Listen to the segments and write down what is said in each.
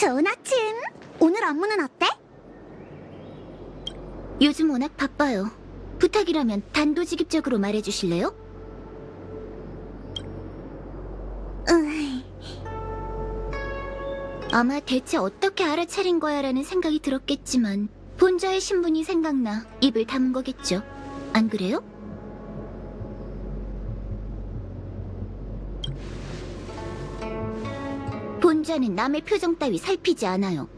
좋은 아침. 오늘 업무는 어때? 요즘 워낙 바빠요. 부탁이라면 단도직입적으로 말해주실래요? 아마 대체 어떻게 알아차린 거야라는 생각이 들었겠지만 본자의 신분이 생각나 입을 다문 거겠죠. 안 그래요? 본자는 남의 표정 따위 살피지 않아요.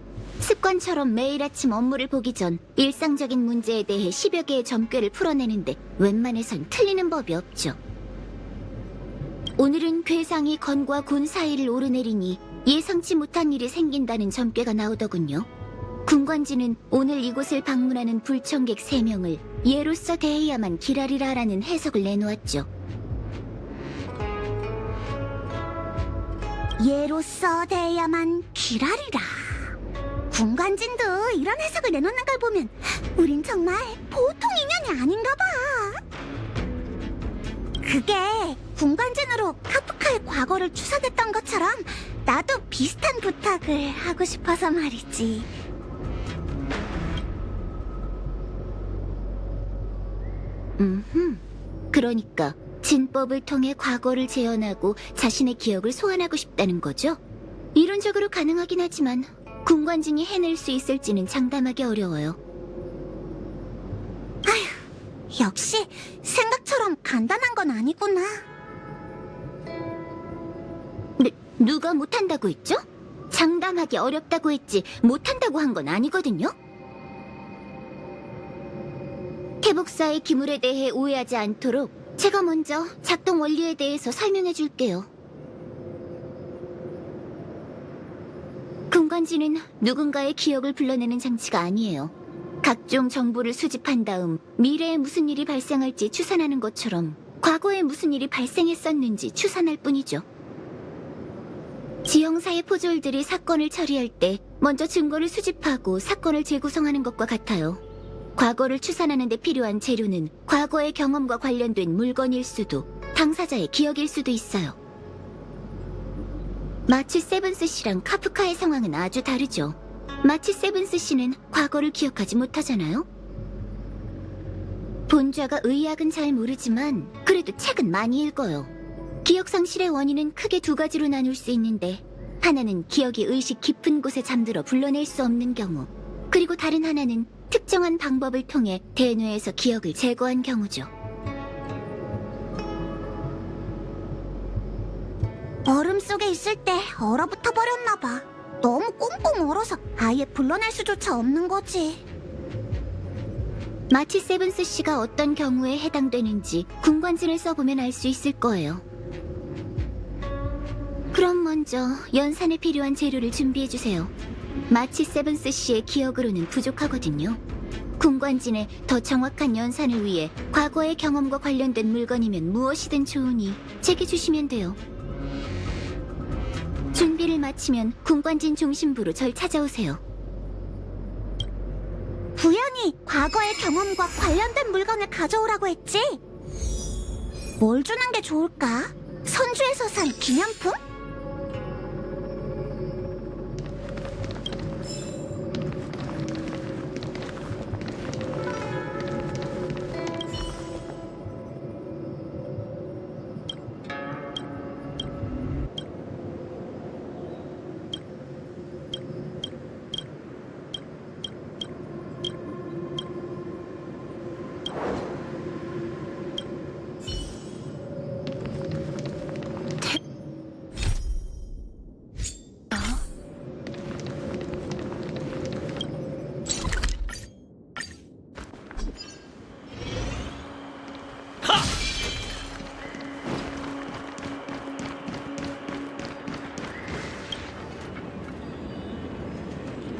습관처럼 매일 아침 업무를 보기 전 일상적인 문제에 대해 10여 개의 점괘를 풀어내는데 웬만해선 틀리는 법이 없죠. 오늘은 괴상이 건과 군 사이를 오르내리니 예상치 못한 일이 생긴다는 점괘가 나오더군요. 군관지는 오늘 이곳을 방문하는 불청객 3명을 예로서 대해야만 기라리라라는 해석을 내놓았죠. 예로서 대야만 기라리라. 군관진도 이런 해석을 내놓는 걸 보면 우린 정말 보통 인연이 아닌가 봐. 그게 군관진으로 카프카의 과거를 추산했던 것처럼 나도 비슷한 부탁을 하고 싶어서 말이지. 그러니까 진법을 통해 과거를 재현하고 자신의 기억을 소환하고 싶다는 거죠? 이론적으로 가능하긴 하지만 군관진이 해낼 수 있을지는 장담하기 어려워요. 역시 생각처럼 간단한 건 아니구나. 누가 못한다고 했죠? 장담하기 어렵다고 했지 못한다고 한 건 아니거든요? 태복사의 기물에 대해 오해하지 않도록 제가 먼저 작동 원리에 대해서 설명해 줄게요. 군관지는 누군가의 기억을 불러내는 장치가 아니에요. 각종 정보를 수집한 다음 미래에 무슨 일이 발생할지 추산하는 것처럼 과거에 무슨 일이 발생했었는지 추산할 뿐이죠. 지형사의 포졸들이 사건을 처리할 때 먼저 증거를 수집하고 사건을 재구성하는 것과 같아요. 과거를 추산하는 데 필요한 재료는 과거의 경험과 관련된 물건일 수도 당사자의 기억일 수도 있어요. 마치 세븐스 씨랑 카프카의 상황은 아주 다르죠. 마치 세븐스 씨는 과거를 기억하지 못하잖아요. 본좌가 의학은 잘 모르지만 그래도 책은 많이 읽어요. 기억 상실의 원인은 크게 2가지로 나눌 수 있는데 하나는 기억이 의식 깊은 곳에 잠들어 불러낼 수 없는 경우, 그리고 다른 하나는 특정한 방법을 통해 대뇌에서 기억을 제거한 경우죠. 얼음 속에 있을 때 얼어붙어 버렸나 봐. 너무 꽁꽁 얼어서 아예 불러낼 수조차 없는 거지. 마치 세븐스 씨가 어떤 경우에 해당되는지 군관진을 써보면 알 수 있을 거예요. 그럼 먼저 연산에 필요한 재료를 준비해주세요. 마치 세븐스 씨의 기억으로는 부족하거든요. 군관진의 더 정확한 연산을 위해 과거의 경험과 관련된 물건이면 무엇이든 좋으니 제게 주시면 돼요. 준비를 마치면 군관진 중심부로 절 찾아오세요. 부연이 과거의 경험과 관련된 물건을 가져오라고 했지? 뭘 주는 게 좋을까? 선주에서 산 기념품?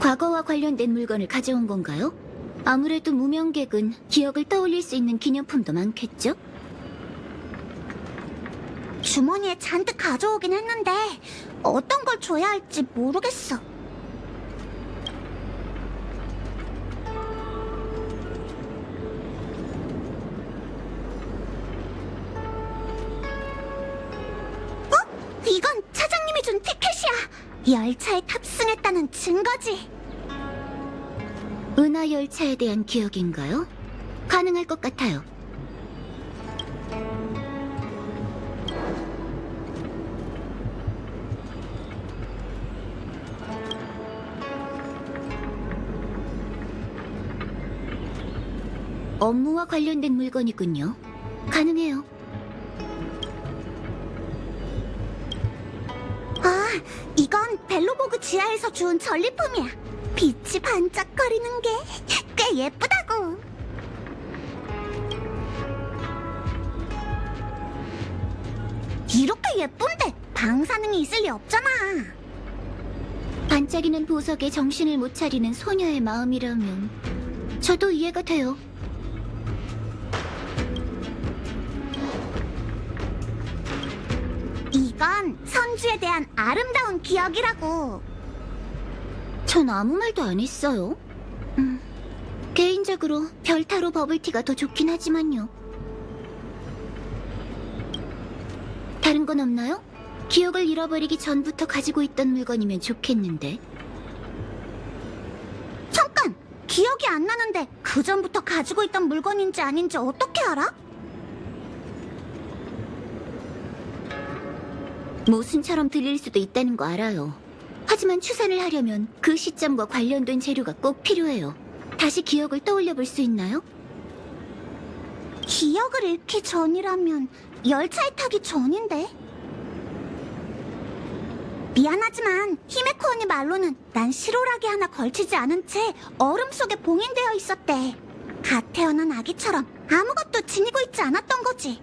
과거와 관련된 물건을 가져온 건가요? 아무래도 무명객은 기억을 떠올릴 수 있는 기념품도 많겠죠? 주머니에 잔뜩 가져오긴 했는데 어떤 걸 줘야 할지 모르겠어. 이건 차장님이 준 티켓이야. 열차에 탑승을 확인했다는 증거지. 은하 열차에 대한 기억인가요? 가능할 것 같아요. 업무와 관련된 물건이군요. 가능해요. 아, 이건 벨로보그 지하에서 주운 전리품이야. 빛이 반짝거리는 게 꽤 예쁘다고. 이렇게 예쁜데 방사능이 있을 리 없잖아. 반짝이는 보석에 정신을 못 차리는 소녀의 마음이라면 저도 이해가 돼요. 이건 선주에 대한 아름다운 기억이라고. 전 아무 말도 안 했어요. 개인적으로 별타로 버블티가 더 좋긴 하지만요. 다른 건 없나요? 기억을 잃어버리기 전부터 가지고 있던 물건이면 좋겠는데. 잠깐! 기억이 안 나는데 그 전부터 가지고 있던 물건인지 아닌지 어떻게 알아? 모순처럼 들릴 수도 있다는 거 알아요. 하지만 추산을 하려면 그 시점과 관련된 재료가 꼭 필요해요. 다시 기억을 떠올려 볼 수 있나요? 기억을 잃기 전이라면 열차에 타기 전인데. 미안하지만 히메코 언니 말로는 난 시로라기 하나 걸치지 않은 채 얼음 속에 봉인되어 있었대. 갓 태어난 아기처럼 아무것도 지니고 있지 않았던 거지.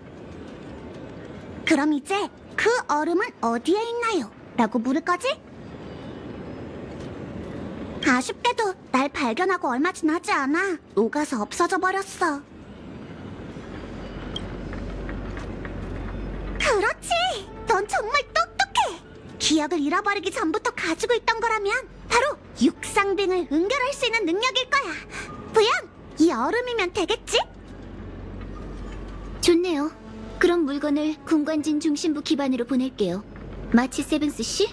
그럼 이제 그 얼음은 어디에 있나요? 라고 물을 거지? 아쉽게도 날 발견하고 얼마 지나지 않아 녹아서 없어져 버렸어. 그렇지! 넌 정말 똑똑해! 기억을 잃어버리기 전부터 가지고 있던 거라면 바로 육상빙을 응결할 수 있는 능력일 거야. 부연, 이 얼음이면 되겠지? 좋네요. 그럼 물건을 군관진 중심부 기반으로 보낼게요. 마치 세븐스 씨?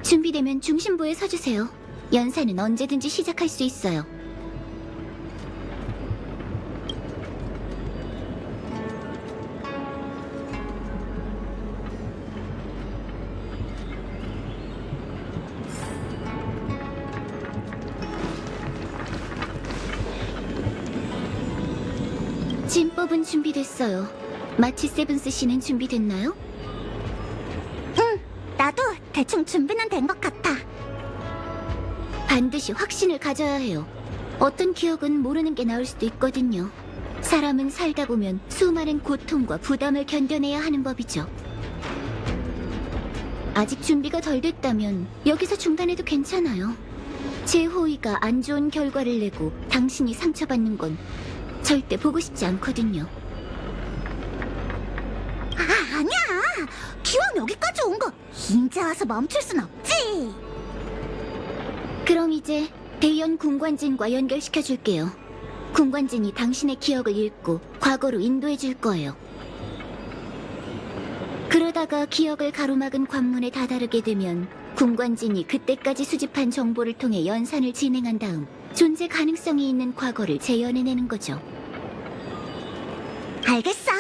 준비되면 중심부에 서주세요. 연사는 언제든지 시작할 수 있어요. 진법은 준비됐어요. 마치 세븐스 씨는 준비됐나요? 응, 나도 대충 준비는 된 것 같아. 반드시 확신을 가져야 해요. 어떤 기억은 모르는 게 나을 수도 있거든요. 사람은 살다 보면 수많은 고통과 부담을 견뎌내야 하는 법이죠. 아직 준비가 덜 됐다면 여기서 중단해도 괜찮아요. 제 호의가 안 좋은 결과를 내고 당신이 상처받는 건 절대 보고 싶지 않거든요. 아, 아니야! 기왕 여기까지 온 거 이제 와서 멈출 순 없지! 그럼 이제 대연 군관진과 연결시켜줄게요. 군관진이 당신의 기억을 읽고 과거로 인도해줄 거예요. 그러다가 기억을 가로막은 관문에 다다르게 되면 군관진이 그때까지 수집한 정보를 통해 연산을 진행한 다음 존재 가능성이 있는 과거를 재현해내는 거죠. 알겠어.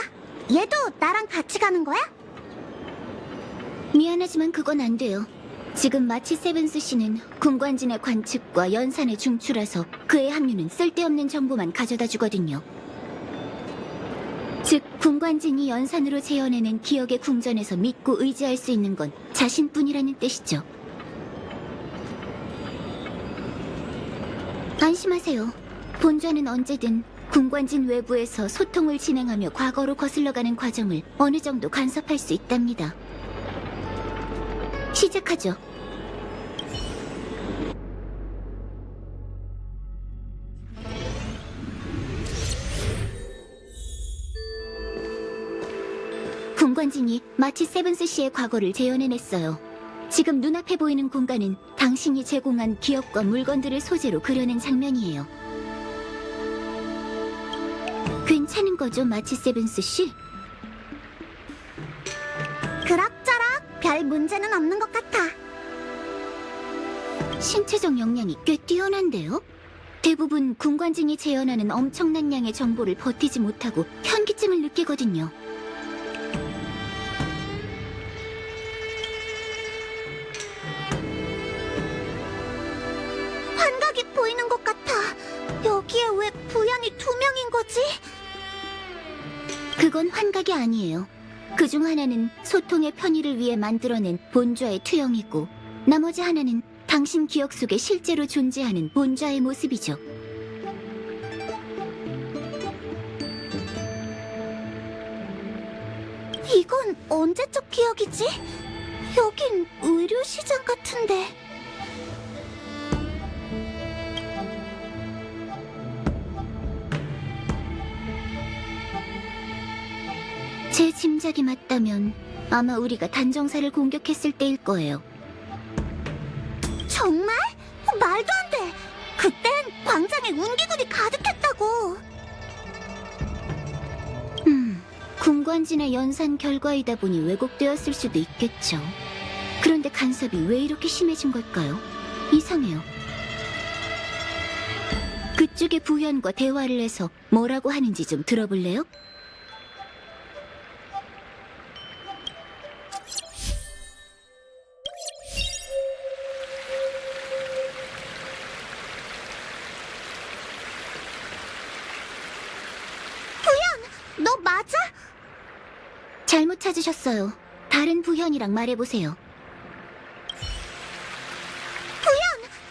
얘도 나랑 같이 가는 거야? 미안하지만 그건 안 돼요. 지금 마치 세븐스 씨는 군관진의 관측과 연산의 중추라서 그의 합류는 쓸데없는 정보만 가져다 주거든요. 즉, 군관진이 연산으로 재현해낸 기억의 궁전에서 믿고 의지할 수 있는 건 자신뿐이라는 뜻이죠. 안심하세요. 본좌는 언제든 군관진 외부에서 소통을 진행하며 과거로 거슬러가는 과정을 어느 정도 간섭할 수 있답니다. 시작하죠. 군관진이 마치 세븐스 씨의 과거를 재현해냈어요. 지금 눈앞에 보이는 공간은 당신이 제공한 기억과 물건들을 소재로 그려낸 장면이에요. 괜찮은 거죠, 마치 세븐스 씨? 그럭저럭 별 문제는 없는 것 같아. 신체적 역량이 꽤 뛰어난데요? 대부분 군관증이 재현하는 엄청난 양의 정보를 버티지 못하고 현기증을 느끼거든요. 환각이 보이는 것 같아. 여기에 왜 부연이 2명인 거지? 그건 환각이 아니에요. 그중 하나는 소통의 편의를 위해 만들어낸 본좌의 투영이고, 나머지 하나는 당신 기억 속에 실제로 존재하는 본좌의 모습이죠. 이건 언제적 기억이지? 여긴 의료시장 같은데. 제 짐작이 맞다면 아마 우리가 단정사를 공격했을 때일 거예요. 정말? 말도 안 돼. 그땐 광장에 운기군이 가득했다고. 군관진의 연산 결과이다 보니 왜곡되었을 수도 있겠죠. 그런데 간섭이 왜 이렇게 심해진 걸까요? 이상해요. 그쪽의 부현과 대화를 해서 뭐라고 하는지 좀 들어볼래요? 너 맞아? 잘못 찾으셨어요. 다른 부현이랑 말해보세요.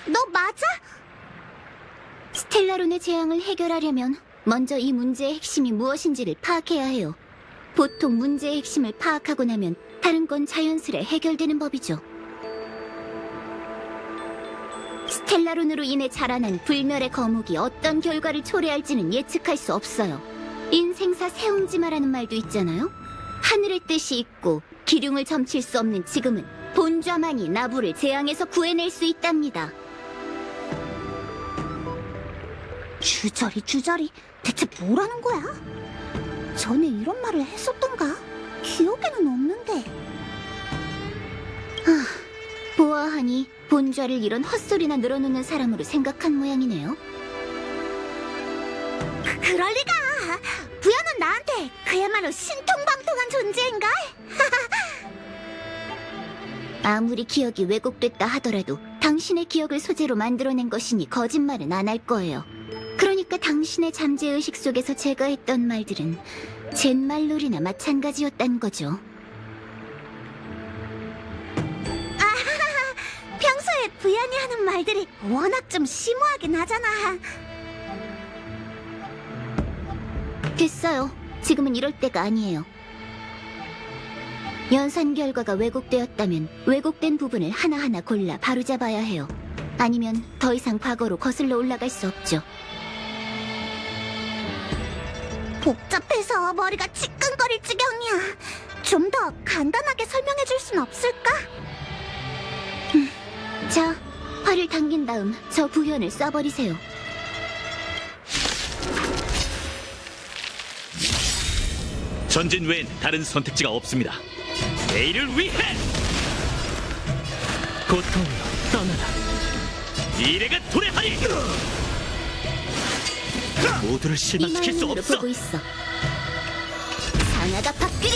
너 맞아? 스텔라론의 재앙을 해결하려면 먼저 이 문제의 핵심이 무엇인지를 파악해야 해요. 보통 문제의 핵심을 파악하고 나면 다른 건 자연스레 해결되는 법이죠. 스텔라론으로 인해 자라난 불멸의 거목이 어떤 결과를 초래할지는 예측할 수 없어요. 인생사 세옹지마라는 말도 있잖아요. 하늘의 뜻이 있고 기륭을 점칠 수 없는 지금은 본좌만이 나부를 재앙에서 구해낼 수 있답니다. 주저리 대체 뭐라는 거야? 전에 이런 말을 했었던가? 기억에는 없는데. 보아하니 본좌를 이런 헛소리나 늘어놓는 사람으로 생각한 모양이네요. 그럴 리가. 부연은 나한테 그야말로 신통방통한 존재인걸? 아무리 기억이 왜곡됐다 하더라도 당신의 기억을 소재로 만들어낸 것이니 거짓말은 안 할 거예요. 그러니까 당신의 잠재의식 속에서 제가 했던 말들은 잿말놀이나 마찬가지였단 거죠. 평소에 부연이 하는 말들이 워낙 좀 심오하긴 하잖아. 됐어요. 지금은 이럴 때가 아니에요. 연산 결과가 왜곡되었다면 왜곡된 부분을 하나하나 골라 바로잡아야 해요. 아니면 더 이상 과거로 거슬러 올라갈 수 없죠. 복잡해서 머리가 지끈거릴 지경이야. 좀 더 간단하게 설명해 줄 순 없을까? 자, 활을 당긴 다음 저 부현을 쏴버리세요. 전진 외엔 다른 선택지가 없습니다. 내일을 위해 고통으로 떠나라. 미래가 도래하리. 모두를 실망시킬 수 이마음으로 없어. 보고 있어. 상아가 밥그리.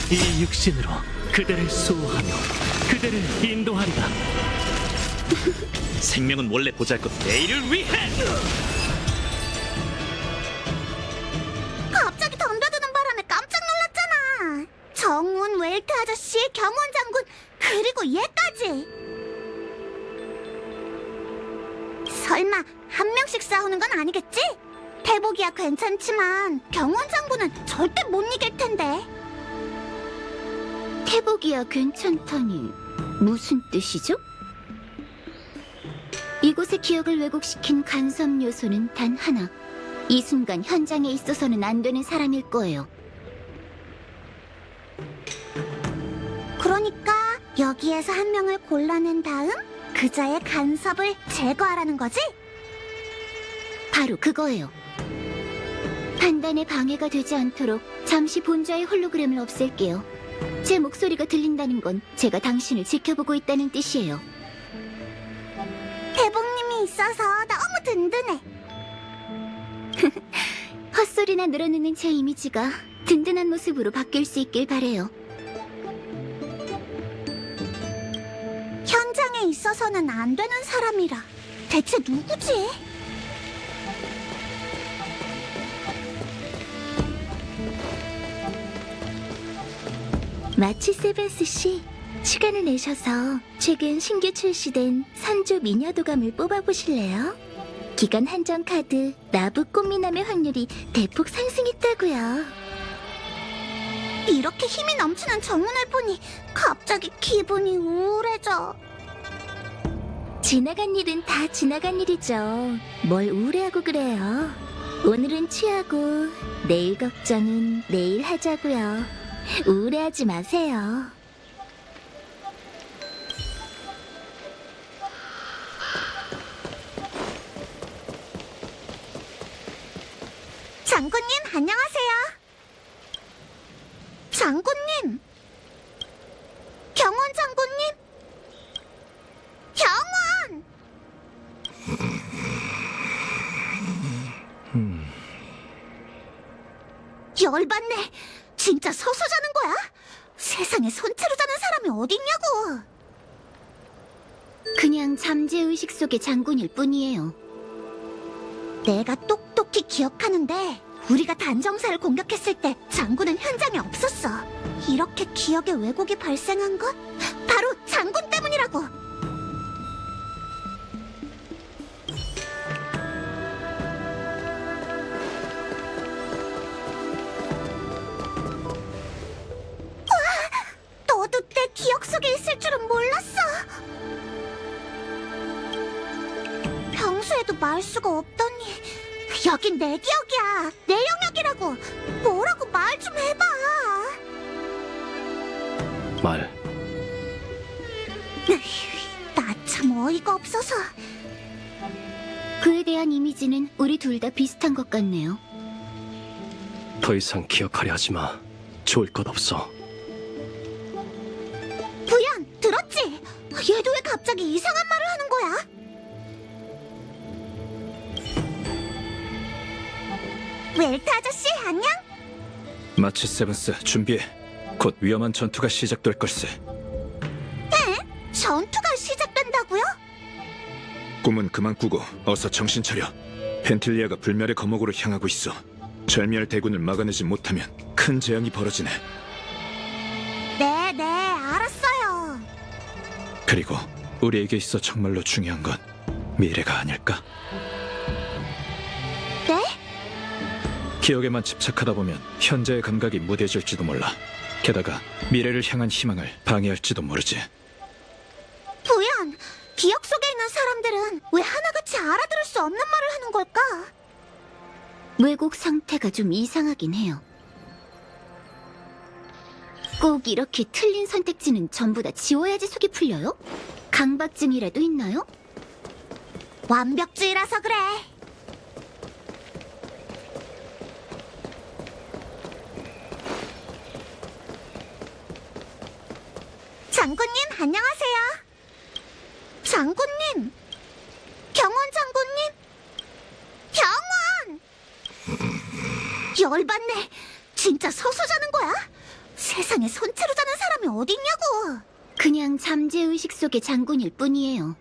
이 육신으로 그대를 수호하며 그대를 인도하리라. 생명은 원래 보잘것. 내일을 위해. 갑자기 덤벼드는 바람에 깜짝 놀랐잖아. 정운, 웰트 아저씨, 경원 장군, 그리고 얘까지. 설마 한 명씩 싸우는 건 아니겠지? 태복이야 괜찮지만 경원 장군은 절대 못 이길 텐데. 태복이야 괜찮다니 무슨 뜻이죠? 이곳의 기억을 왜곡시킨 간섭 요소는 단 하나. 이 순간 현장에 있어서는 안 되는 사람일 거예요. 그러니까 여기에서 한 명을 골라낸 다음 그자의 간섭을 제거하라는 거지? 바로 그거예요. 판단에 방해가 되지 않도록 잠시 본좌의 홀로그램을 없앨게요. 제 목소리가 들린다는 건 제가 당신을 지켜보고 있다는 뜻이에요. 소설이나 늘어놓는 제 이미지가 든든한 모습으로 바뀔 수 있길 바래요. 현장에 있어서는 안 되는 사람이라. 대체 누구지? 마치 세븐스 씨, 시간을 내셔서 최근 신규 출시된 선조 미녀도감을 뽑아보실래요? 기간 한정 카드 라브 꽃미남의 확률이 대폭 상승했다고요. 이렇게 힘이 넘치는 정문을 보니 갑자기 기분이 우울해져. 지나간 일은 다 지나간 일이죠. 뭘 우울해하고 그래요. 오늘은 취하고 내일 걱정은 내일 하자고요. 우울해하지 마세요. 장군님, 안녕하세요. 장군님. 경원 장군님. 경원! 열받네. 진짜 서서 자는 거야? 세상에 손채로 자는 사람이 어딨냐고. 그냥 잠재의식 속의 장군일 뿐이에요. 내가 똑똑히 기억하는데 우리가 단정사를 공격했을 때 장군은 현장에 없었어. 이렇게 기억에 왜곡이 발생한 건 바로 장군 때문이라고. 너도 내 기억 속에 있을 줄은 몰랐어. 평소에도 말 수가 없더니 여긴 내 기억이야. 내 영역이라고. 뭐라고 말 좀 해봐. 말. 나 참 어이가 없어서. 그에 대한 이미지는 우리 둘 다 비슷한 것 같네요. 더 이상 기억하려 하지 마. 좋을 것 없어. 부연, 들었지? 얘도 왜 갑자기 이상한 말을 하는 거야? 웰트 아저씨, 안녕? 마치 세븐스 준비해. 곧 위험한 전투가 시작될 걸세. 전투가 시작된다고요? 꿈은 그만 꾸고 어서 정신 차려. 펜틸리아가 불멸의 거목으로 향하고 있어. 절멸 대군을 막아내지 못하면 큰 재앙이 벌어지네. 네, 알았어요. 그리고 우리에게 있어 정말로 중요한 건 미래가 아닐까? 네? 기억에만 집착하다 보면 현재의 감각이 무뎌질지도 몰라. 게다가 미래를 향한 희망을 방해할지도 모르지. 부연, 기억 속에 있는 사람들은 왜 하나같이 알아들을 수 없는 말을 하는 걸까? 왜곡 상태가 좀 이상하긴 해요. 꼭 이렇게 틀린 선택지는 전부 다 지워야지 속이 풀려요? 강박증이라도 있나요? 완벽주의라서 그래. 장군님, 안녕하세요. 장군님. 경원 장군님. 경원! 열받네. 진짜 서서 자는 거야? 세상에 손채로 자는 사람이 어딨냐고. 그냥 잠재의식 속의 장군일 뿐이에요.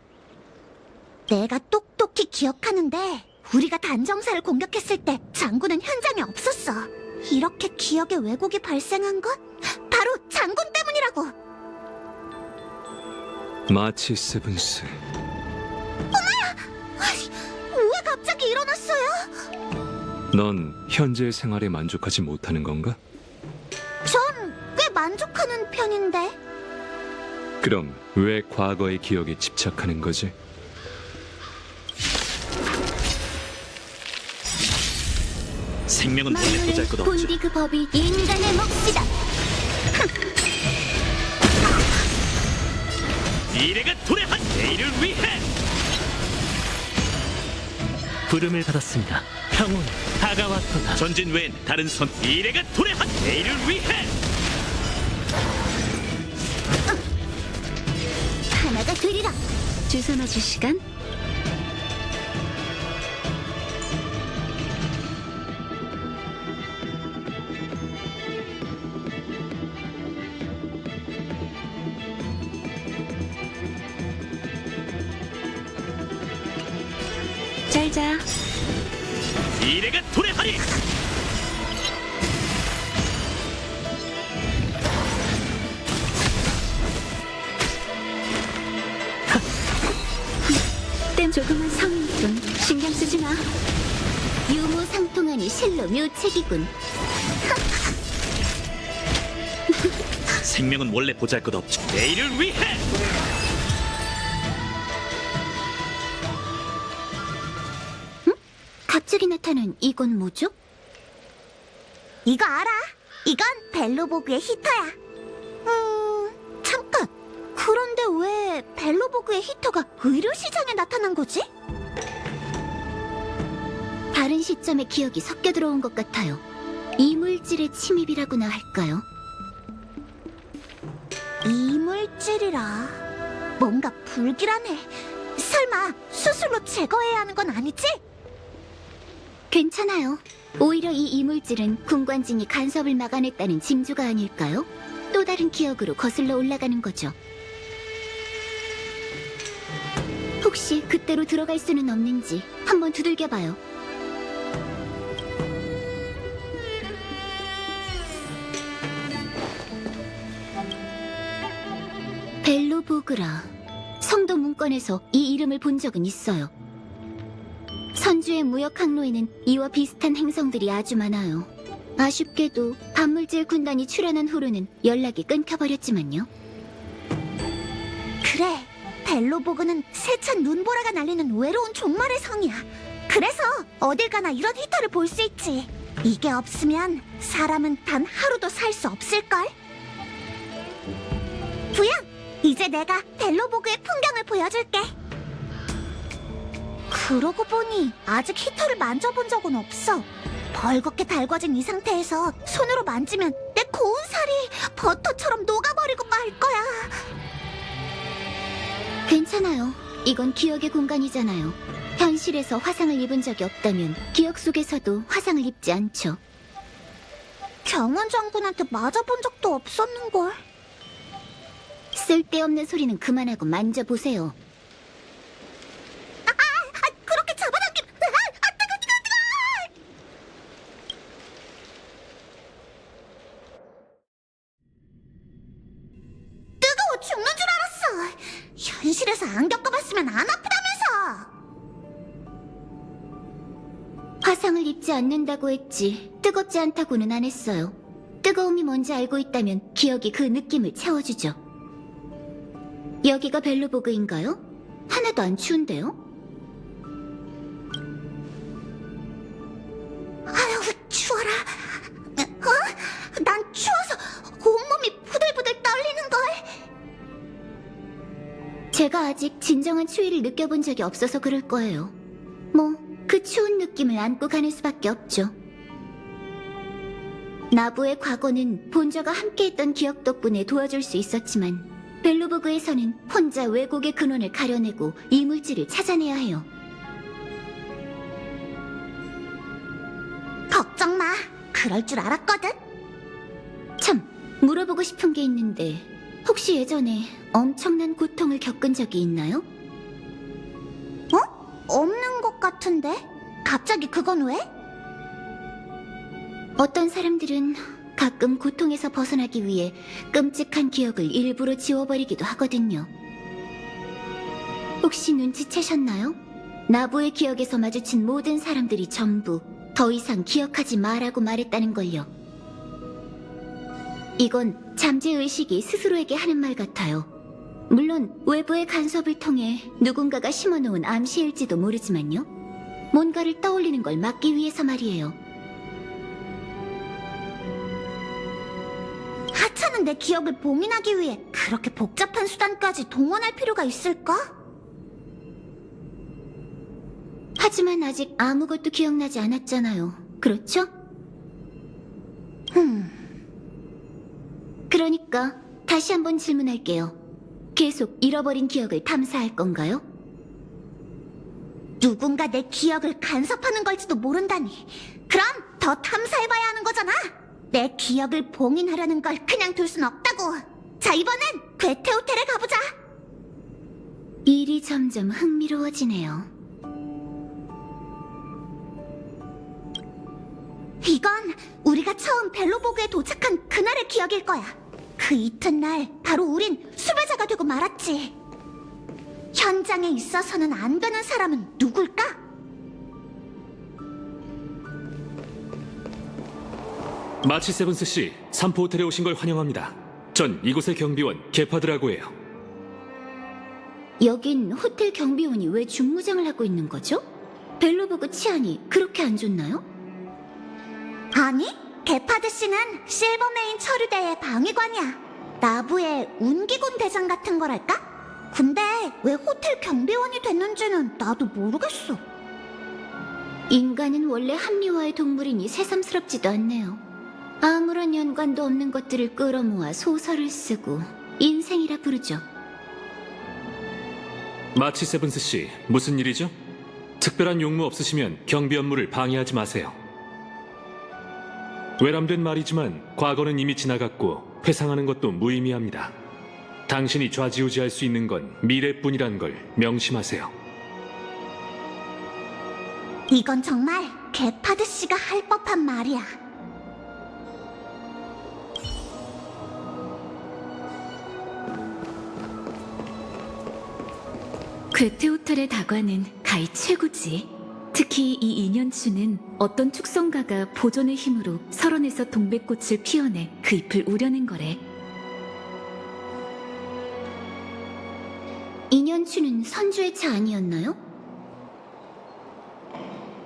내가 똑똑히 기억하는데 우리가 단정사를 공격했을 때 장군은 현장에 없었어. 이렇게 기억에 왜곡이 발생한 건 바로 장군 때문이라고. 마치 세븐스. 왜 갑자기 일어났어요? 넌 현재의 생활에 만족하지 못하는 건가? 전 꽤 만족하는 편인데. 그럼 왜 과거의 기억에 집착하는 거지? 생명은 원래 보잘것 없죠. 본디 그 법이 인간의 몫이다. 미래가 도래한 내일을 위해. 부름을 받았습니다. 평온 다가왔도다. 전진 외엔 다른 선. 미래가 도래한 내일을 위해. 하나가 되리라. 주선아주 시간? 잘 자. 미래가 도래하리. 땜 조그만 성인뿐 신경 쓰지 마. 유무상통하니 실로 묘책이군. 생명은 원래 보잘것없지. 내일을 위해. 갑자기 나타난 이건 뭐죠? 이거 알아? 이건 벨로보그의 히터야. 잠깐. 그런데 왜 벨로보그의 히터가 의료시장에 나타난 거지? 다른 시점에 기억이 섞여 들어온 것 같아요. 이물질의 침입이라고나 할까요? 이물질이라. 뭔가 불길하네. 설마 수술로 제거해야 하는 건 아니지? 괜찮아요. 오히려 이 이물질은 군관진이 간섭을 막아냈다는 징조가 아닐까요? 또 다른 기억으로 거슬러 올라가는 거죠. 혹시 그때로 들어갈 수는 없는지 한번 두들겨봐요. 벨로보그라. 성도 문건에서 이 이름을 본 적은 있어요. 선주의 무역 항로에는 이와 비슷한 행성들이 아주 많아요. 아쉽게도 반물질 군단이 출현한 후로는 연락이 끊겨버렸지만요. 그래. 벨로보그는 세찬 눈보라가 날리는 외로운 종말의 성이야. 그래서 어딜 가나 이런 히터를 볼 수 있지. 이게 없으면 사람은 단 하루도 살 수 없을걸? 부양! 이제 내가 벨로보그의 풍경을 보여줄게. 그러고 보니 아직 히터를 만져본 적은 없어. 벌겋게 달궈진 이 상태에서 손으로 만지면 내 고운 살이 버터처럼 녹아버리고 말 거야. 괜찮아요. 이건 기억의 공간이잖아요. 현실에서 화상을 입은 적이 없다면 기억 속에서도 화상을 입지 않죠. 경원 장군한테 맞아본 적도 없었는걸. 쓸데없는 소리는 그만하고 만져보세요. 그렇게 잡아당김! 뜨거! 뜨거워 죽는 줄 알았어! 현실에서 안 겪어봤으면 안 아프다면서! 화상을 입지 않는다고 했지 뜨겁지 않다고는 안 했어요. 뜨거움이 뭔지 알고 있다면 기억이 그 느낌을 채워주죠. 여기가 벨로보그인가요? 하나도 안 추운데요? 아유, 추워라. 난 추워서 온몸이 부들부들 떨리는걸. 제가 아직 진정한 추위를 느껴본 적이 없어서 그럴 거예요. 뭐, 그 추운 느낌을 안고 가는 수밖에 없죠. 나부의 과거는 본저가 함께했던 기억 덕분에 도와줄 수 있었지만 벨로보그에서는 혼자 왜곡의 근원을 가려내고 이물질을 찾아내야 해요. 걱정 마. 그럴 줄 알았거든. 참, 물어보고 싶은 게 있는데 혹시 예전에 엄청난 고통을 겪은 적이 있나요? 없는 것 같은데? 갑자기 그건 왜? 어떤 사람들은 가끔 고통에서 벗어나기 위해 끔찍한 기억을 일부러 지워버리기도 하거든요. 혹시 눈치채셨나요? 나부의 기억에서 마주친 모든 사람들이 전부 더 이상 기억하지 마라고 말했다는 걸요. 이건 잠재의식이 스스로에게 하는 말 같아요. 물론 외부의 간섭을 통해 누군가가 심어놓은 암시일지도 모르지만요. 뭔가를 떠올리는 걸 막기 위해서 말이에요. 하찮은 내 기억을 봉인하기 위해 그렇게 복잡한 수단까지 동원할 필요가 있을까? 하지만 아직 아무것도 기억나지 않았잖아요. 그렇죠? 그러니까 다시 한번 질문할게요. 계속 잃어버린 기억을 탐사할 건가요? 누군가 내 기억을 간섭하는 걸지도 모른다니. 그럼 더 탐사해봐야 하는 거잖아. 내 기억을 봉인하려는 걸 그냥 둘 순 없다고. 자, 이번엔 괴테 호텔에 가보자. 일이 점점 흥미로워지네요. 우리가 처음 벨로보그에 도착한 그날의 기억일 거야. 그 이튿날 바로 우린 수배자가 되고 말았지. 현장에 있어서는 안 되는 사람은 누굴까? 마치 세븐스 씨, 삼포 호텔에 오신 걸 환영합니다. 전 이곳의 경비원 게파드라고 해요. 여긴 호텔 경비원이 왜 중무장을 하고 있는 거죠? 벨로보그 치안이 그렇게 안 좋나요? 아니, 게파드 씨는 실버메인 처리대의 방위관이야. 나부의 운기군 대장 같은 거랄까? 근데 왜 호텔 경비원이 됐는지는 나도 모르겠어. 인간은 원래 합리화의 동물이니 새삼스럽지도 않네요. 아무런 연관도 없는 것들을 끌어모아 소설을 쓰고 인생이라 부르죠. 마치 세븐스 씨, 무슨 일이죠? 특별한 용무 없으시면 경비 업무를 방해하지 마세요. 외람된 말이지만 과거는 이미 지나갔고 회상하는 것도 무의미합니다. 당신이 좌지우지할 수 있는 건 미래뿐이란 걸 명심하세요. 이건 정말 게파드 씨가 할 법한 말이야. 괴테 호텔의 다과는 가히 최고지. 특히 이 인연추는 어떤 축성가가 보존의 힘으로 설원에서 동백꽃을 피워내 그 잎을 우려낸 거래. 인연추는 선주의 차 아니었나요?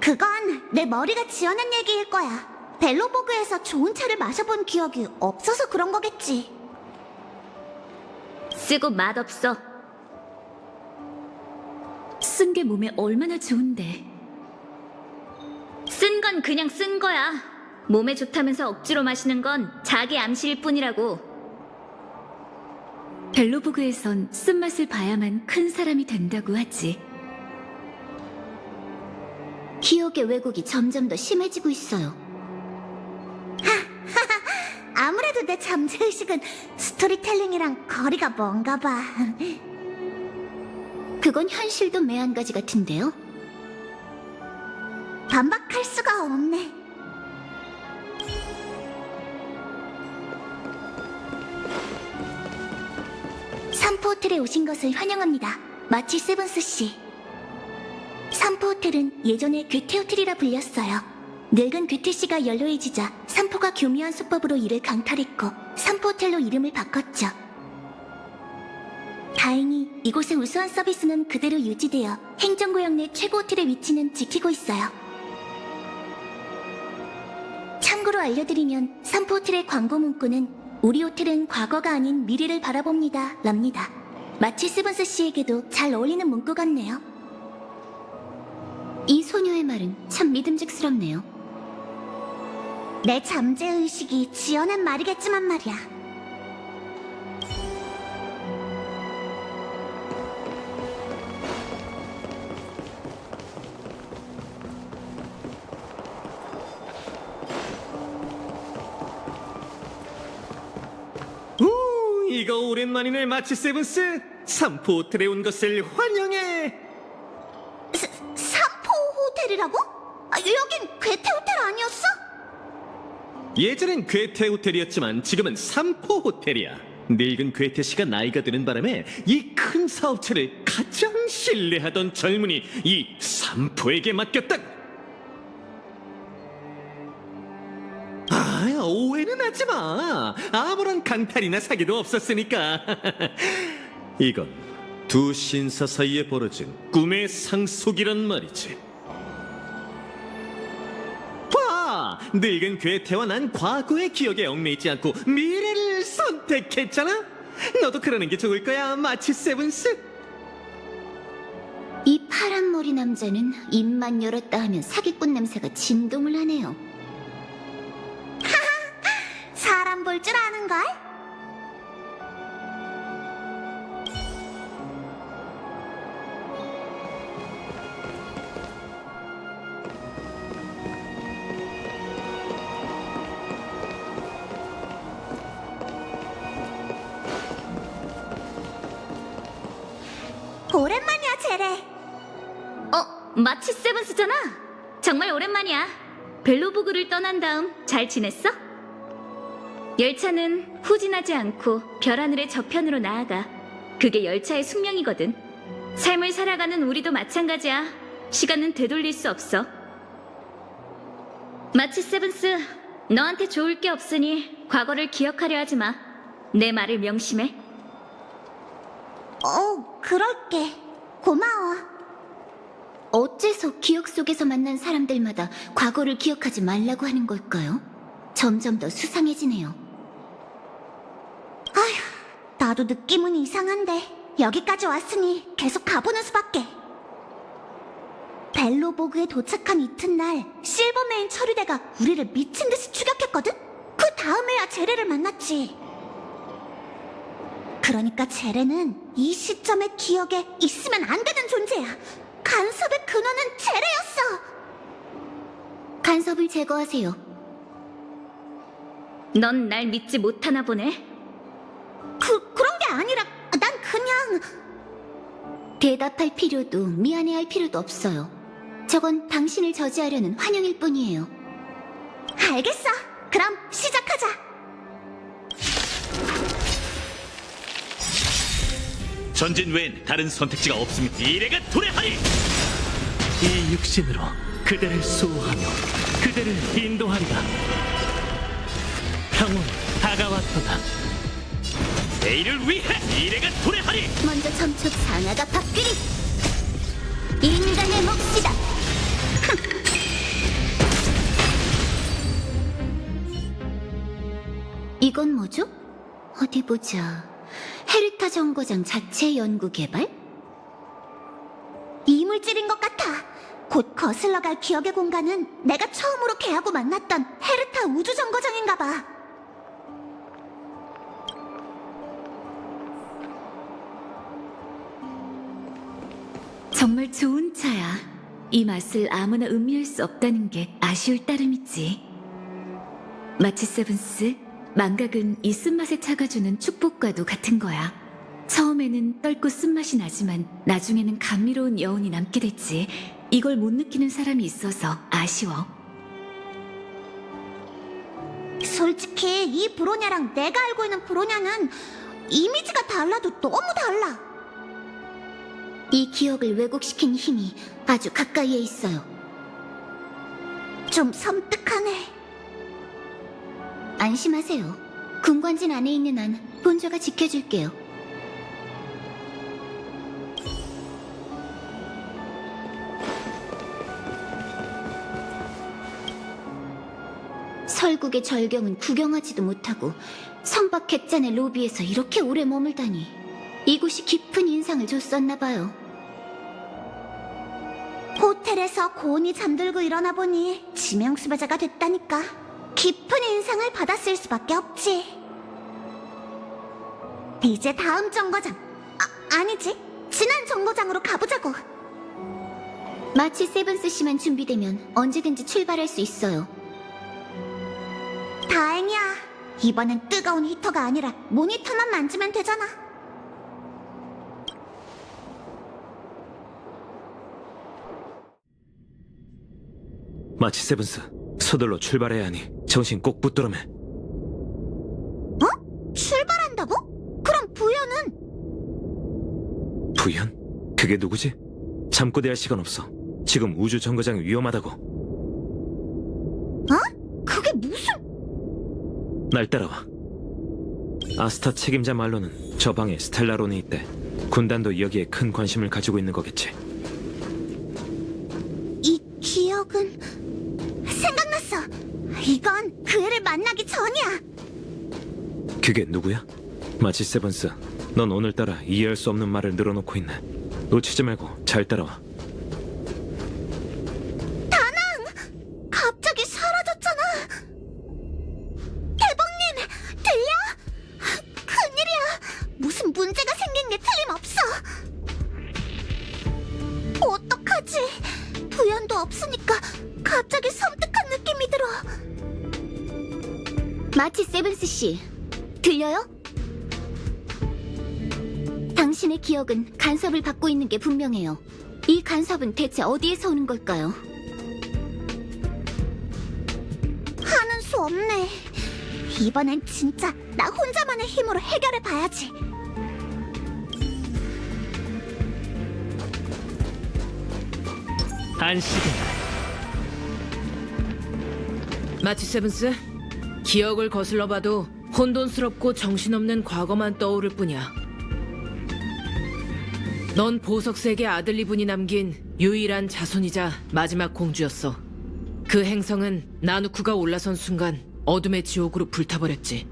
그건 내 머리가 지어낸 얘기일 거야. 벨로보그에서 좋은 차를 마셔본 기억이 없어서 그런 거겠지. 쓰고 맛없어. 쓴 게 몸에 얼마나 좋은데. 쓴 건 그냥 쓴 거야. 몸에 좋다면서 억지로 마시는 건 자기 암시일 뿐이라고. 벨로보그에선 쓴맛을 봐야만 큰 사람이 된다고 하지. 기억의 왜곡이 점점 더 심해지고 있어요. 아무래도 내 잠재의식은 스토리텔링이랑 거리가 먼가 봐. 그건 현실도 매한가지 같은데요. 반박할 수가 없네. 삼포 호텔에 오신 것을 환영합니다. 마치 세븐스 씨. 삼포 호텔은 예전에 괴테 호텔이라 불렸어요. 늙은 괴테 씨가 연로해지자 삼포가 교묘한 수법으로 이를 강탈했고 삼포 호텔로 이름을 바꿨죠. 다행히 이곳의 우수한 서비스는 그대로 유지되어 행정구역 내 최고 호텔의 위치는 지키고 있어요. 참고로 알려드리면 삼포 호텔의 광고 문구는 우리 호텔은 과거가 아닌 미래를 바라봅니다 랍니다. 마치 세븐스 씨에게도 잘 어울리는 문구 같네요. 이 소녀의 말은 참 믿음직스럽네요. 내 잠재의식이 지어낸 말이겠지만 말이야. 이거 오랜만이네 마치 세븐스. 삼포 호텔에 온 것을 환영해. 삼포 호텔이라고? 여긴 괴테 호텔 아니었어? 예전엔 괴테 호텔이었지만 지금은 삼포 호텔이야. 늙은 괴테 씨가 나이가 드는 바람에 이 큰 사업체를 가장 신뢰하던 젊은이 이 삼포에게 맡겼다. 오해는 하지 마. 아무런 강탈이나 사기도 없었으니까. 이건 두 신사 사이에 벌어진 꿈의 상속이란 말이지. 봐! 늙은 괴테와 난 과거의 기억에 얽매이지 않고 미래를 선택했잖아? 너도 그러는 게 좋을 거야, 마치 세븐스. 이 파란 머리 남자는 입만 열었다 하면 사기꾼 냄새가 진동을 하네요. 사람 볼 줄 아는걸? 오랜만이야, 제레. 마치 세븐스잖아. 정말 오랜만이야. 벨로보그를 떠난 다음 잘 지냈어? 열차는 후진하지 않고 별하늘의 저편으로 나아가. 그게 열차의 숙명이거든. 삶을 살아가는 우리도 마찬가지야. 시간은 되돌릴 수 없어. 마치 세븐스, 너한테 좋을 게 없으니 과거를 기억하려 하지 마. 내 말을 명심해. 그럴게. 고마워. 어째서 기억 속에서 만난 사람들마다 과거를 기억하지 말라고 하는 걸까요? 점점 더 수상해지네요. 나도 느낌은 이상한데 여기까지 왔으니 계속 가보는 수밖에. 벨로보그에 도착한 이튿날 실버메인 처리대가 우리를 미친 듯이 추격했거든? 그 다음에야 제레를 만났지. 그러니까 제레는 이 시점의 기억에 있으면 안 되는 존재야. 간섭의 근원은 제레였어. 간섭을 제거하세요. 넌 날 믿지 못하나 보네. 그런 게 아니라 난 그냥... 대답할 필요도 미안해할 필요도 없어요. 저건 당신을 저지하려는 환영일 뿐이에요. 알겠어. 그럼 시작하자. 전진 외엔 다른 선택지가 없습니다. 미래가 도래하리! 이 육신으로 그대를 수호하며 그대를 인도하리라. 평온 다가왔도다. 내일을 위해 미래가 도래하리! 먼저 점축 상아가 밥그리 인간의 몫이다. 이건 뭐죠? 어디 보자. 헤르타 정거장 자체 연구 개발? 이물질인 것 같아. 곧 거슬러 갈 기억의 공간은 내가 처음으로 걔하고 만났던 헤르타 우주정거장인가 봐. 정말 좋은 차야. 이 맛을 아무나 음미할 수 없다는 게 아쉬울 따름이지. 마치 세븐스, 망각은 이 쓴맛의 차가 주는 축복과도 같은 거야. 처음에는 떫고 쓴맛이 나지만 나중에는 감미로운 여운이 남게 됐지. 이걸 못 느끼는 사람이 있어서 아쉬워. 솔직히 이 브로냐랑 내가 알고 있는 브로냐는 이미지가 달라도 너무 달라. 이 기억을 왜곡시킨 힘이 아주 가까이에 있어요. 좀 섬뜩하네. 안심하세요. 군관진 안에 있는 한 본좌가 지켜줄게요. 설국의 절경은 구경하지도 못하고 성박 객잔의 로비에서 이렇게 오래 머물다니. 이곳이 깊은 인상을 줬었나 봐요. 호텔에서 고온이 잠들고 일어나 보니 지명수배자가 됐다니까. 깊은 인상을 받았을 수밖에 없지. 이제 다음 정거장, 아니지, 지난 정거장으로 가보자고. 마치 세븐스 씨만 준비되면 언제든지 출발할 수 있어요. 다행이야. 이번엔 뜨거운 히터가 아니라 모니터만 만지면 되잖아. 마치 세븐스, 서둘러 출발해야 하니 정신 꼭 붙들어매. 출발한다고? 그럼 부여는? 부연? 그게 누구지? 잠꼬대할 시간 없어. 지금 우주 정거장이 위험하다고. 그게 무슨... 날 따라와. 아스타 책임자 말로는 저 방에 스텔라론이 있대. 군단도 여기에 큰 관심을 가지고 있는 거겠지. 이 기억은... 생각났어. 이건 그 애를 만나기 전이야. 그게 누구야? 마치 세븐스, 넌 오늘따라 이해할 수 없는 말을 늘어놓고 있네. 놓치지 말고 잘 따라와. 갑자기 사라졌잖아. 대범님, 들려? 큰일이야. 무슨 문제가 생긴 게 틀림없어. 어떡하지? 부연도 없으니까 갑자기 섬뜩한 느낌이 들어. 마치 세븐스 씨, 들려요? 당신의 기억은 간섭을 받고 있는 게 분명해요. 이 간섭은 대체 어디에서 오는 걸까요? 없네. 이번엔 진짜 나 혼자만의 힘으로 해결해봐야지. 안식은 마치 세븐스, 기억을 거슬러봐도 혼돈스럽고 정신없는 과거만 떠오를 뿐이야. 넌 보석색의 아들리분이 남긴 유일한 자손이자 마지막 공주였어. 그 행성은 나누쿠가 올라선 순간 어둠의 지옥으로 불타버렸지.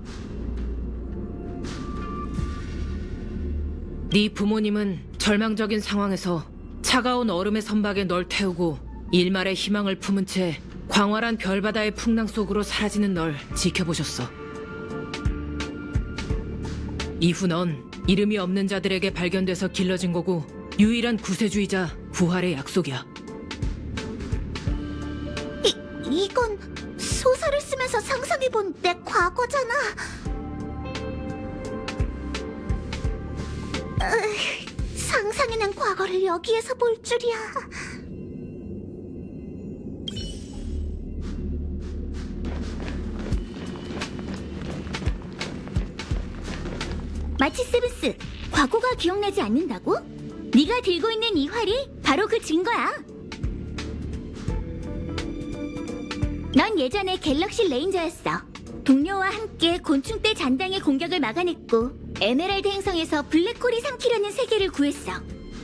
네 부모님은 절망적인 상황에서 차가운 얼음의 선박에 널 태우고 일말의 희망을 품은 채 광활한 별바다의 풍랑 속으로 사라지는 널 지켜보셨어. 이후 넌 이름이 없는 자들에게 발견돼서 길러진 거고 유일한 구세주이자 부활의 약속이야. 이건 소설을 쓰면서 상상해본 내 과거잖아. 상상해낸 과거를 여기에서 볼 줄이야. 마치 세븐스, 과거가 기억나지 않는다고? 네가 들고 있는 이 활이 바로 그 증거야. 넌 예전에 갤럭시 레인저였어. 동료와 함께 곤충떼 잔당의 공격을 막아냈고 에메랄드 행성에서 블랙홀이 삼키려는 세계를 구했어.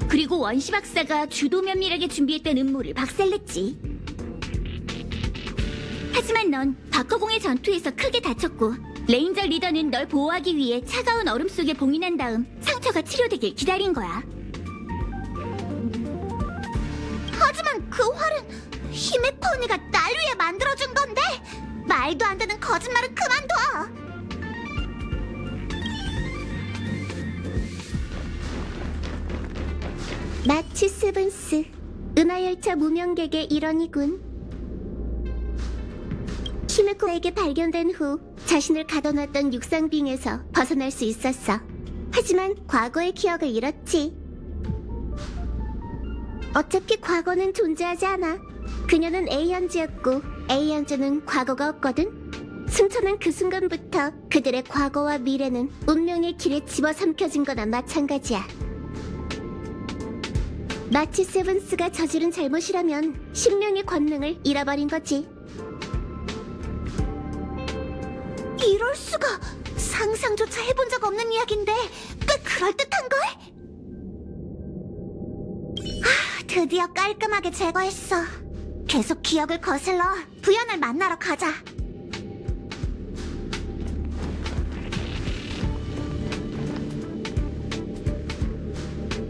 그리고 원시 박사가 주도 면밀하게 준비했던 음모를 박살냈지. 하지만 넌 바커공의 전투에서 크게 다쳤고 레인저 리더는 널 보호하기 위해 차가운 얼음 속에 봉인한 다음 상처가 치료되길 기다린 거야. 하지만 그 활은 히메코니가 날 위해 만들어준 건데. 말도 안 되는 거짓말은 그만둬. 마치 세븐스, 은하열차 무명객의 일원이군. 히메코에게 발견된 후 자신을 가둬놨던 육상빙에서 벗어날 수 있었어. 하지만 과거의 기억을 잃었지. 어차피 과거는 존재하지 않아. 그녀는 에이언즈였고 에이언즈는 과거가 없거든. 승천한 그 순간부터 그들의 과거와 미래는 운명의 길에 집어삼켜진 거나 마찬가지야. 마치 세븐스가 저지른 잘못이라면 신명의 권능을 잃어버린 거지. 이럴 수가. 상상조차 해본 적 없는 이야기인데 꽤 그럴듯한걸? 드디어 깔끔하게 제거했어. 계속 기억을 거슬러 부연을 만나러 가자.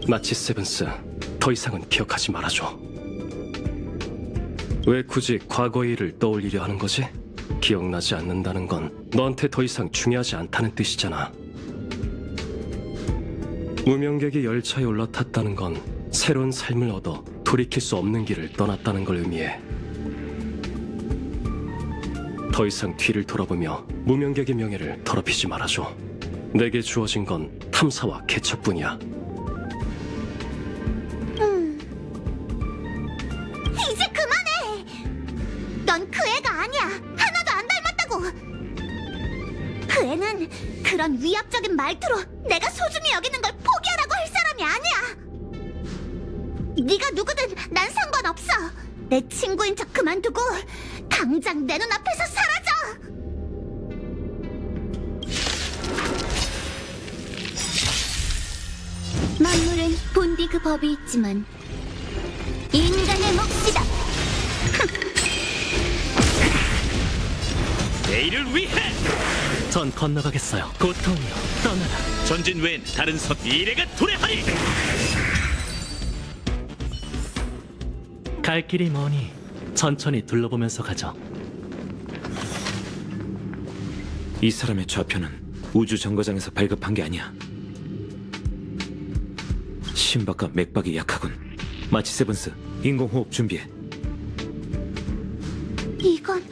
마치 세븐스, 더 이상은 기억하지 말아줘. 왜 굳이 과거의 일을 떠올리려 하는 거지? 기억나지 않는다는 건 너한테 더 이상 중요하지 않다는 뜻이잖아. 무명객이 열차에 올라탔다는 건 새로운 삶을 얻어 돌이킬 수 없는 길을 떠났다는 걸 의미해. 더 이상 뒤를 돌아보며 무명객의 명예를 더럽히지 말아줘. 내게 주어진 건 탐사와 개척뿐이야. 이제 그만해. 넌 그 애가 아니야. 하나도 안 닮았다고. 그 애는 그런 위압적인 말투로 내가 소중히 여기는 걸 포기하라고 할 사람이 아니야. 네가 누구든 난 상관없어. 내 친구인 척 그만두고 당장 내 눈앞에서 사라져. 만물은 본디 그 법이 있지만 인간의 몫이다. 내일을 위해 전 건너가겠어요. 고통이여 떠나라. 전진 외엔 다른 선 미래가 도래하리. 갈 길이 머니 천천히 둘러보면서 가죠. 이 사람의 좌표는 우주 정거장에서 발급한 게 아니야. 심박과 맥박이 약하군. 마치 세븐스, 인공호흡 준비해. 이건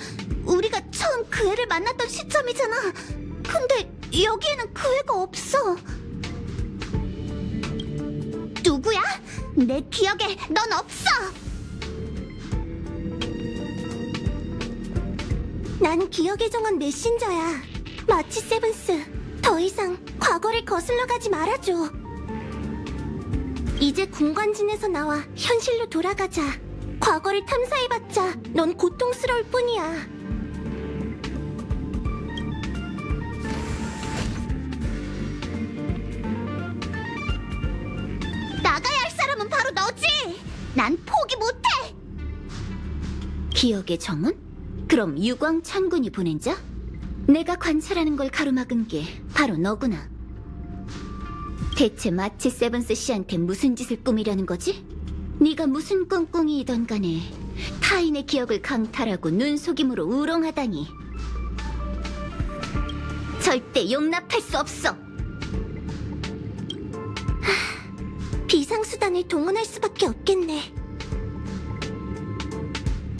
우리가 처음 그 애를 만났던 시점이잖아. 근데 여기에는 그 애가 없어. 누구야? 내 기억에 넌 없어. 난 기억의 정원 메신저야. 마치 세븐스, 더 이상 과거를 거슬러 가지 말아줘. 이제 공간진에서 나와 현실로 돌아가자. 과거를 탐사해봤자 넌 고통스러울 뿐이야. 나가야 할 사람은 바로 너지. 난 포기 못해. 기억의 정원? 그럼 유광 천군이 보낸 자? 내가 관찰하는 걸 가로막은 게 바로 너구나. 대체 마치 세븐스 씨한테 무슨 짓을 꾸미려는 거지? 네가 무슨 꿍꿍이이던 간에 타인의 기억을 강탈하고 눈속임으로 우롱하다니. 절대 용납할 수 없어. 비상수단을 동원할 수밖에 없겠네.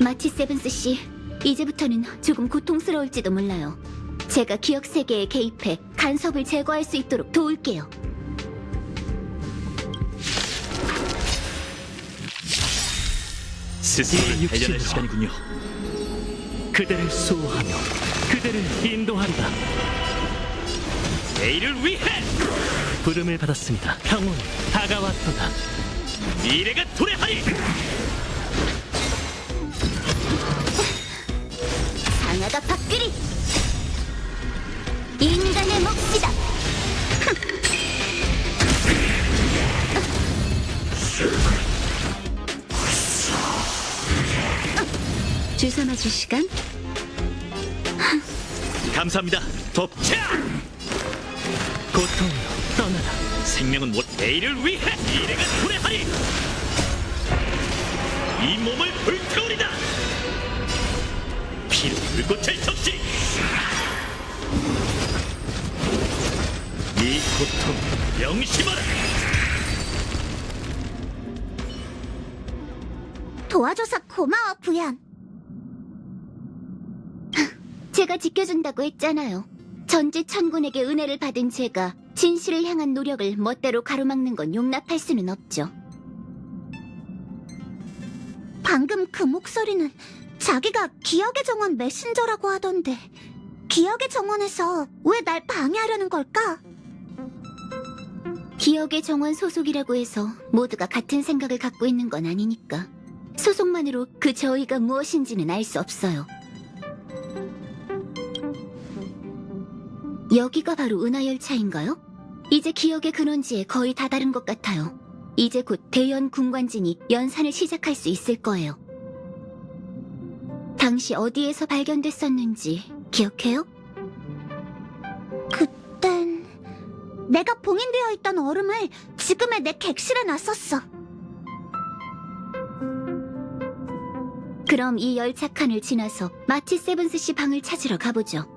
마치 세븐스 씨, 이제부터는 조금 고통스러울지도 몰라요. 제가 기억 세계에 개입해 간섭을 제거할 수 있도록 도울게요. 스스로를 발견할 시간이군요. 그대를 수호하며 그대를 인도하리라. 내일을 위해 부름을 받았습니다. 평온이 다가왔도다. 미래가 도래하리. 상아가 밥그리 인간의 몫이다. 주사 맞을 시간? 감사합니다. 덮자. 고통이여 떠나라. 생명은 못 내일을 위해 미래가 도래하리. 이 몸을 불태우리다. 피로 불꽃을 적시. 이 고통 명심하라. 도와줘서 고마워, 부연. 제가 지켜준다고 했잖아요. 전지 천군에게 은혜를 받은 제가 진실을 향한 노력을 멋대로 가로막는 건 용납할 수는 없죠. 방금 그 목소리는 자기가 기억의 정원 메신저라고 하던데, 기억의 정원에서 왜 날 방해하려는 걸까? 기억의 정원 소속이라고 해서 모두가 같은 생각을 갖고 있는 건 아니니까. 소속만으로 그 저희가 무엇인지는 알 수 없어요. 여기가 바로 은하열차인가요? 이제 기억의 근원지에 거의 다다른 것 같아요. 이제 곧 대연 군관진이 연산을 시작할 수 있을 거예요. 당시 어디에서 발견됐었는지 기억해요? 그땐 내가 봉인되어 있던 얼음을 지금의 내 객실에 놨었어. 그럼 이 열차 칸을 지나서 마치 세븐스 씨 방을 찾으러 가보죠.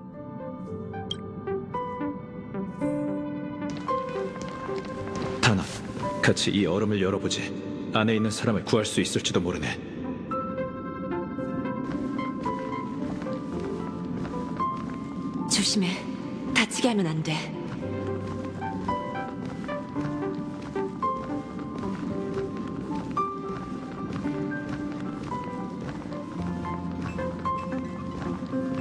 다나, 같이 이 얼음을 열어보지. 안에 있는 사람을 구할 수 있을지도 모르네. 조심해. 다치게 하면 안 돼.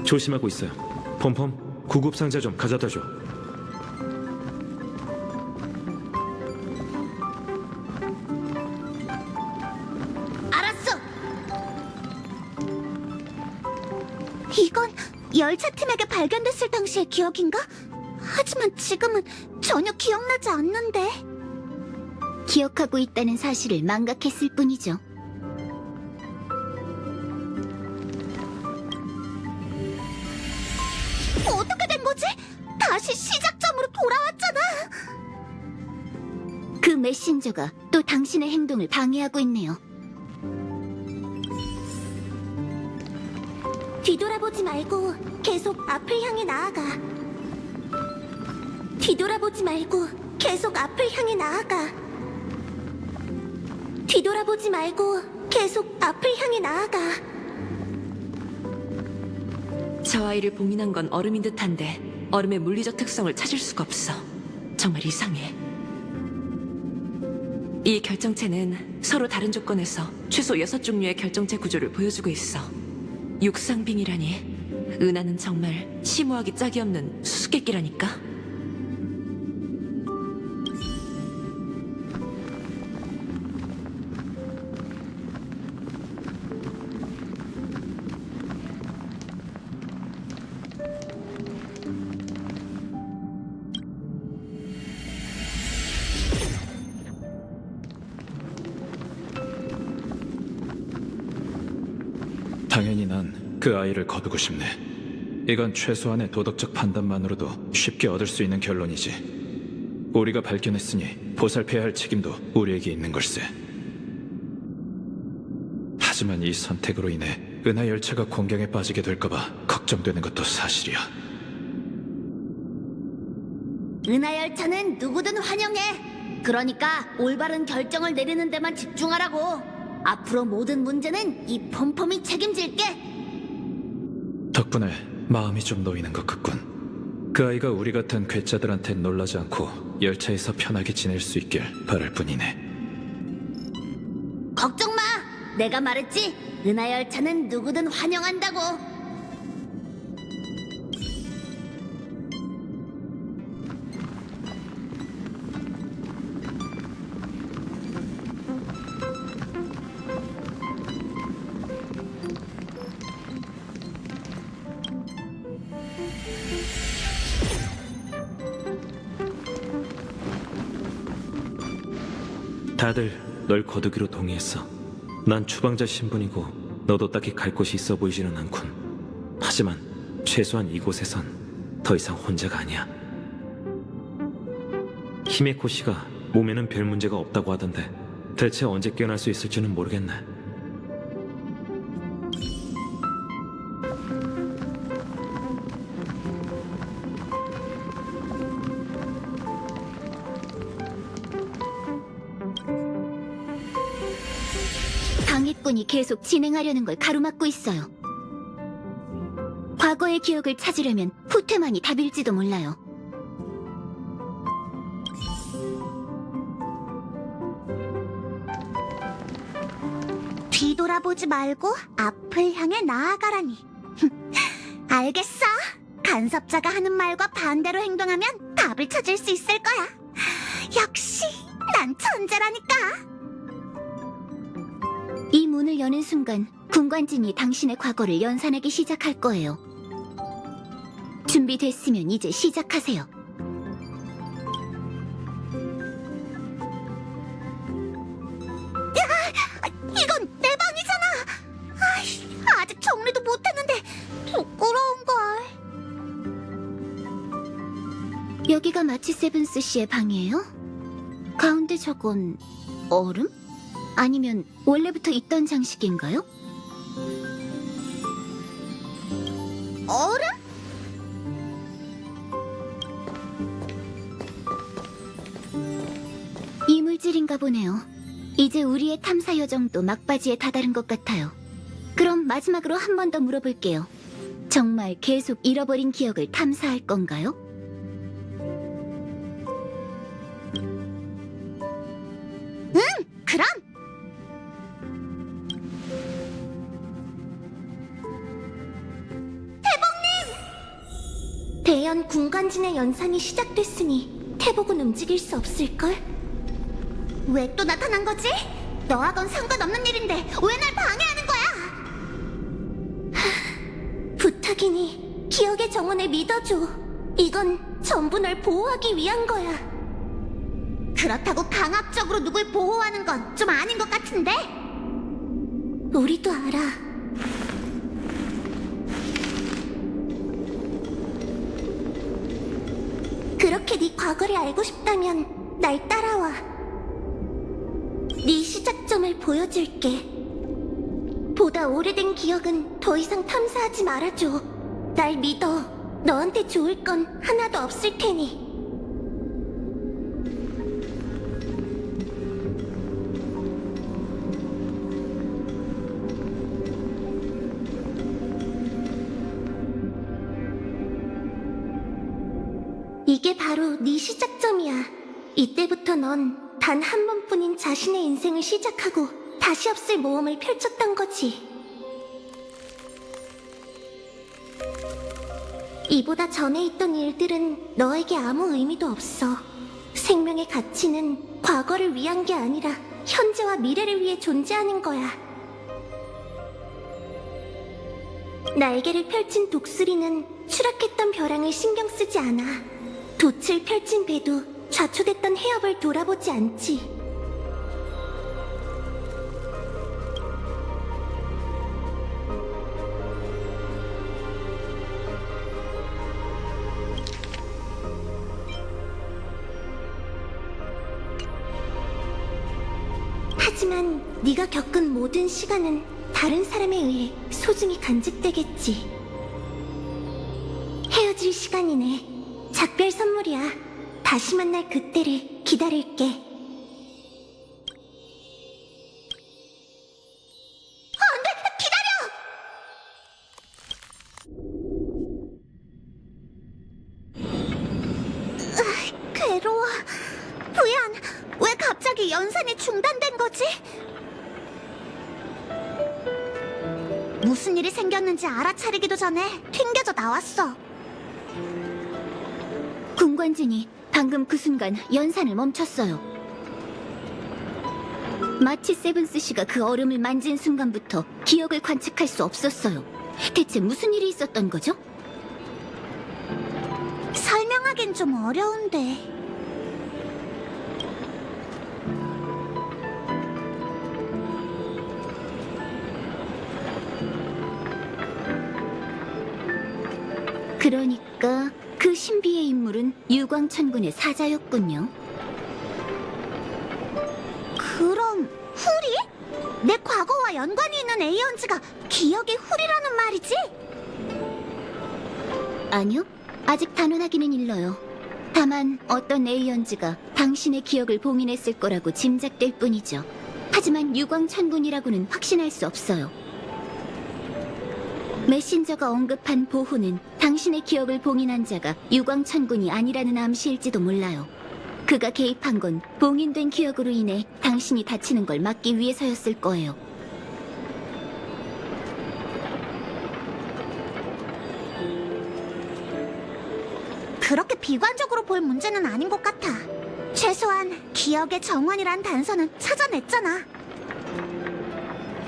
조심하고 있어요. 펌펌, 구급 상자 좀 가져다 줘. 알았어. 이건 열차팀에게 발견됐을 당시의 기억인가? 하지만 지금은 전혀 기억나지 않는데. 기억하고 있다는 사실을 망각했을 뿐이죠. 어떻게 된 거지? 다시 시작점으로 돌아왔잖아. 그 메신저가 또 당신의 행동을 방해하고 있네요. 뒤돌아보지 말고 계속 앞을 향해 나아가. 뒤돌아보지 말고 계속 앞을 향해 나아가. 뒤돌아보지 말고 계속 앞을 향해 나아가. 저 아이를 봉인한 건 얼음인 듯한데 얼음의 물리적 특성을 찾을 수가 없어. 정말 이상해. 이 결정체는 서로 다른 조건에서 최소 6종류의 결정체 구조를 보여주고 있어. 육상빙이라니. 은하는 정말 심오하기 짝이 없는 수수께끼라니까. 당연히 난 그 아이를 거두고 싶네. 이건 최소한의 도덕적 판단만으로도 쉽게 얻을 수 있는 결론이지. 우리가 발견했으니 보살펴야 할 책임도 우리에게 있는 걸세. 하지만 이 선택으로 인해 은하 열차가 공경에 빠지게 될까봐 걱정되는 것도 사실이야. 은하열차는 누구든 환영해. 그러니까 올바른 결정을 내리는 데만 집중하라고. 앞으로 모든 문제는 이 폼폼이 책임질게. 덕분에 마음이 좀 놓이는 것 같군. 그 아이가 우리 같은 괴짜들한텐 놀라지 않고 열차에서 편하게 지낼 수 있길 바랄 뿐이네. 걱정 마. 내가 말했지. 은하열차는 누구든 환영한다고. 다들 널 거두기로 동의했어. 난 추방자 신분이고 너도 딱히 갈 곳이 있어 보이지는 않군. 하지만 최소한 이곳에선 더 이상 혼자가 아니야. 히메코 씨가 몸에는 별 문제가 없다고 하던데 대체 언제 깨어날 수 있을지는 모르겠네. 방해꾼이 계속 진행하려는 걸 가로막고 있어요. 과거의 기억을 찾으려면 후퇴만이 답일지도 몰라요. 뒤돌아보지 말고 앞을 향해 나아가라니. 알겠어. 간섭자가 하는 말과 반대로 행동하면 답을 찾을 수 있을 거야. 역시 난 천재라니까. 이 문을 여는 순간 군관진이 당신의 과거를 연산하기 시작할 거예요. 준비됐으면 이제 시작하세요. 이건 내 방이잖아. 아직 정리도 못했는데 부끄러운걸. 여기가 마치 세븐스 씨의 방이에요? 가운데 저건 얼음? 아니면 원래부터 있던 장식인가요? 얼음? 이물질인가 보네요. 이제 우리의 탐사 여정도 막바지에 다다른 것 같아요. 그럼 마지막으로 한 번 더 물어볼게요. 정말 계속 잃어버린 기억을 탐사할 건가요? 그럼 대연 군관진의 연산이 시작됐으니 태복은 움직일 수 없을걸? 왜 또 나타난 거지? 너하고는 상관없는 일인데 왜 날 방해하는 거야? 부탁이니 기억의 정원을 믿어줘. 이건 전부 널 보호하기 위한 거야. 그렇다고 강압적으로 누굴 보호하는 건 좀 아닌 것 같은데? 우리도 알아. 그렇게 네 과거를 알고 싶다면 날 따라와. 네 시작점을 보여줄게. 보다 오래된 기억은 더 이상 탐사하지 말아줘. 날 믿어. 너한테 좋을 건 하나도 없을 테니. 이게 바로 네 시작점이야. 이때부터 넌 단 한 번뿐인 자신의 인생을 시작하고 다시 없을 모험을 펼쳤던 거지. 이보다 전에 있던 일들은 너에게 아무 의미도 없어. 생명의 가치는 과거를 위한 게 아니라 현재와 미래를 위해 존재하는 거야. 날개를 펼친 독수리는 추락했던 벼랑을 신경 쓰지 않아. 돛을 펼친 배도 좌초됐던 해협을 돌아보지 않지. 하지만 네가 겪은 모든 시간은 다른 사람에 의해 소중히 간직되겠지. 헤어질 시간이네. 작별 선물이야. 다시 만날 그때를 기다릴게. 안돼! 기다려! 괴로워. 부연, 왜 갑자기 연산이 중단된 거지? 무슨 일이 생겼는지 알아차리기도 전에 튕겨져 나왔어. 군관진이 방금 그 순간 연산을 멈췄어요. 마치 세븐스 씨가 그 얼음을 만진 순간부터 기억을 관측할 수 없었어요. 대체 무슨 일이 있었던 거죠? 설명하긴 좀 어려운데. 그러니까 그 신비의 인물은 유광천군의 사자였군요. 그럼 후리? 내 과거와 연관이 있는 에이언즈가 기억의 후리라는 말이지? 아니요, 아직 단언하기는 일러요. 다만 어떤 에이언즈가 당신의 기억을 봉인했을 거라고 짐작될 뿐이죠. 하지만 유광천군이라고는 확신할 수 없어요. 메신저가 언급한 보호는 당신의 기억을 봉인한 자가 유광천군이 아니라는 암시일지도 몰라요. 그가 개입한 건 봉인된 기억으로 인해 당신이 다치는 걸 막기 위해서였을 거예요. 그렇게 비관적으로 볼 문제는 아닌 것 같아. 최소한 기억의 정원이란 단서는 찾아냈잖아.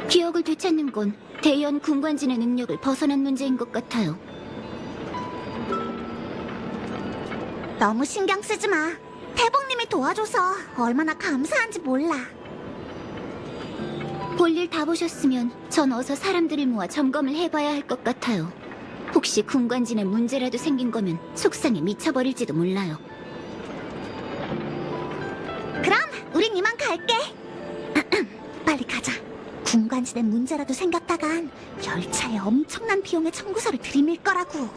기억을 되찾는 건 대연 군관진의 능력을 벗어난 문제인 것 같아요. 너무 신경 쓰지 마. 태봉님이 도와줘서 얼마나 감사한지 몰라. 볼일 다 보셨으면 전 어서 사람들을 모아 점검을 해봐야 할 것 같아요. 혹시 군관진에 문제라도 생긴 거면 속상해 미쳐버릴지도 몰라요. 그럼 우린 이만 갈게. 빨리 가자. 군관진에 문제라도 생겼다간 열차에 엄청난 비용의 청구서를 들이밀 거라고.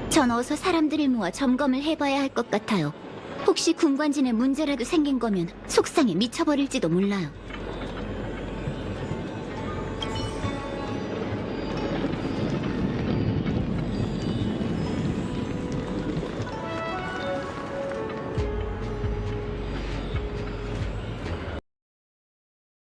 전 어서 사람들을 모아 점검을 해봐야 할 것 같아요. 혹시 군관진에 문제라도 생긴 거면 속상해 미쳐버릴지도 몰라요.